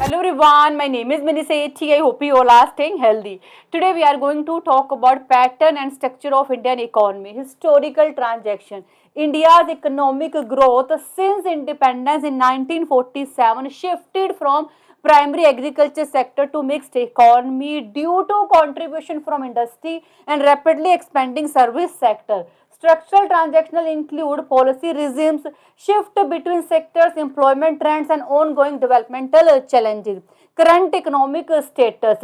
Hello everyone, my name is Mini Sethi. I hope you all are staying healthy. Today we are going to talk about pattern and structure of Indian economy, historical transaction. India's economic growth since independence in 1947 shifted from primary agriculture sector to mixed economy due to contribution from industry and rapidly expanding service sector. Structural transactional include policy regimes, shift between sectors, employment trends, and ongoing developmental challenges. Current economic status.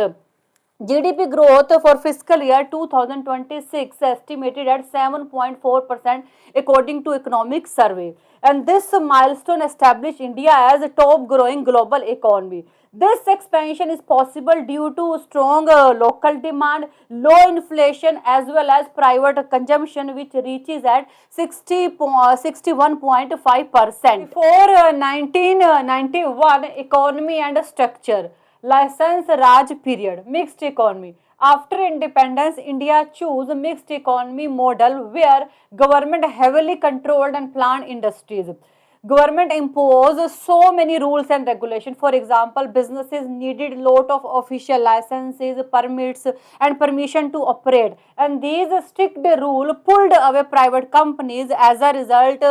GDP growth for fiscal year 2026 estimated at 7.4% according to economic survey. And this milestone established India as a top growing global economy. This expansion is possible due to strong local demand, low inflation as well as private consumption which reaches at 61.5%. Before 1991 economy and structure. License Raj period, mixed economy. After independence, India chose mixed economy model where government heavily controlled and planned industries. Government imposed so many rules and regulations. For example, businesses needed lot of official licenses, permits, and permission to operate. And these strict rule pulled away private companies. As a result,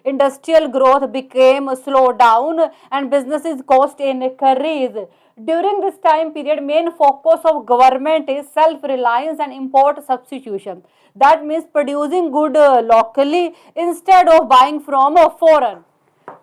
industrial growth became slowed down and businesses cost increase. During this time period, main focus of government is self-reliance and import substitution. That means producing good locally instead of buying from a foreign.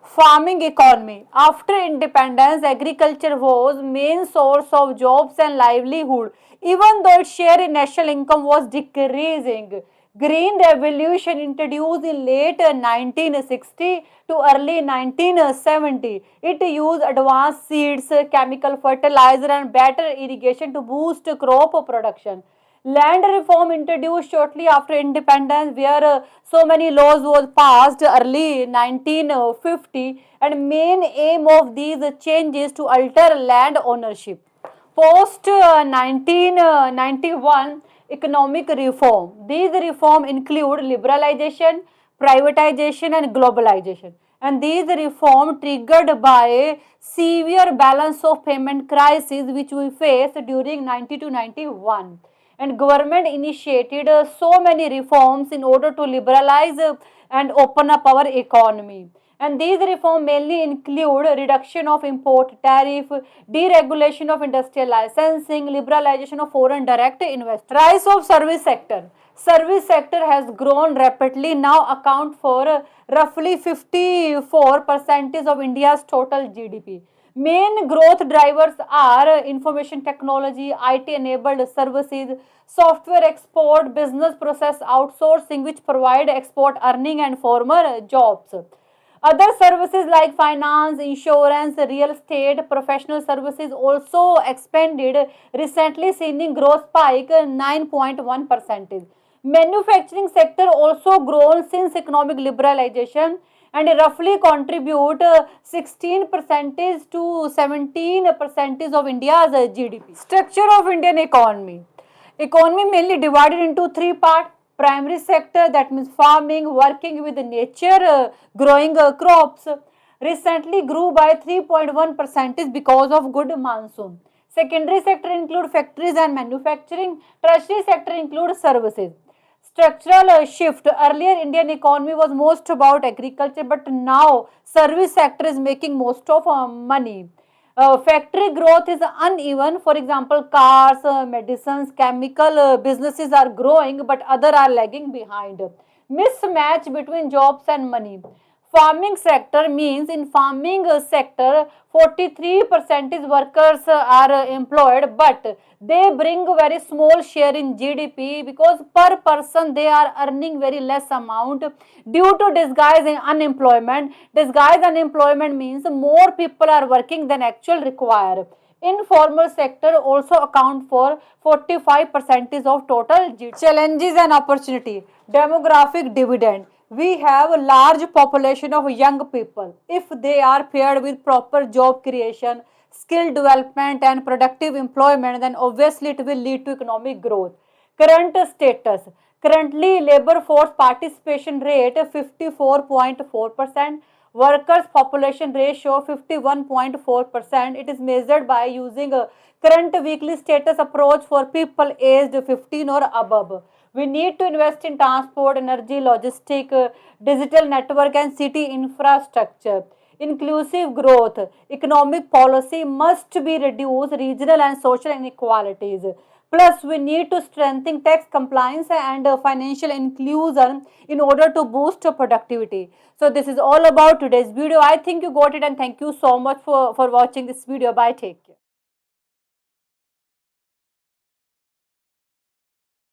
Farming economy. After independence, agriculture was main source of jobs and livelihood, even though its share in national income was decreasing. Green Revolution introduced in late 1960 to early 1970. It used advanced seeds, chemical fertilizer and better irrigation to boost crop production. Land reform introduced shortly after independence where so many laws was passed early 1950 and main aim of these changes to alter land ownership. Post 1991 economic reform. These reforms include liberalization, privatization and globalization. And these reforms triggered by severe balance of payment crisis which we faced during 90 to 91. And government initiated so many reforms in order to liberalize and open up our economy. And these reforms mainly include reduction of import tariff, deregulation of industrial licensing, liberalization of foreign direct investment. Rise of service sector. Service sector has grown rapidly, now account for roughly 54% of India's total GDP. Main growth drivers are information technology, IT enabled services, software export, business process outsourcing, which provide export earning and former jobs. Other services like finance, insurance, real estate, professional services also expanded recently, seeing growth spike 9.1%. Manufacturing sector also grown since economic liberalization and roughly contribute 16 percentage to 17 percentage of India's GDP. Structure of Indian economy. Economy mainly divided into three parts. Primary sector, that means farming, working with nature, growing crops, recently grew by 3.1% because of good monsoon. Secondary sector include factories and manufacturing. Tertiary sector include services. Structural shift. Earlier Indian economy was most about agriculture, but now service sector is making most of money. Factory growth is uneven. For example, cars, medicines, chemical businesses are growing, but other are lagging behind. Mismatch between jobs and money. Farming sector means in farming sector 43% is workers are employed, but they bring very small share in GDP because per person they are earning very less amount due to disguise in unemployment. Disguise unemployment means more people are working than actual require. Informal sector also account for 45% of total GDP. Challenges and opportunity. Demographic dividend. We have a large population of young people. If they are paired with proper job creation, skill development and productive employment, then obviously it will lead to economic growth. Current status. Currently, labor force participation rate 54.4%, workers population ratio 51.4%. It is measured by using a current weekly status approach for people aged 15 or above. We need to invest in transport, energy, logistic, digital network and city infrastructure. Inclusive growth, economic policy must be reduce regional and social inequalities. Plus, we need to strengthen tax compliance and financial inclusion in order to boost productivity. So, this is all about today's video. I think you got it, and thank you so much for watching this video. Bye. Take care.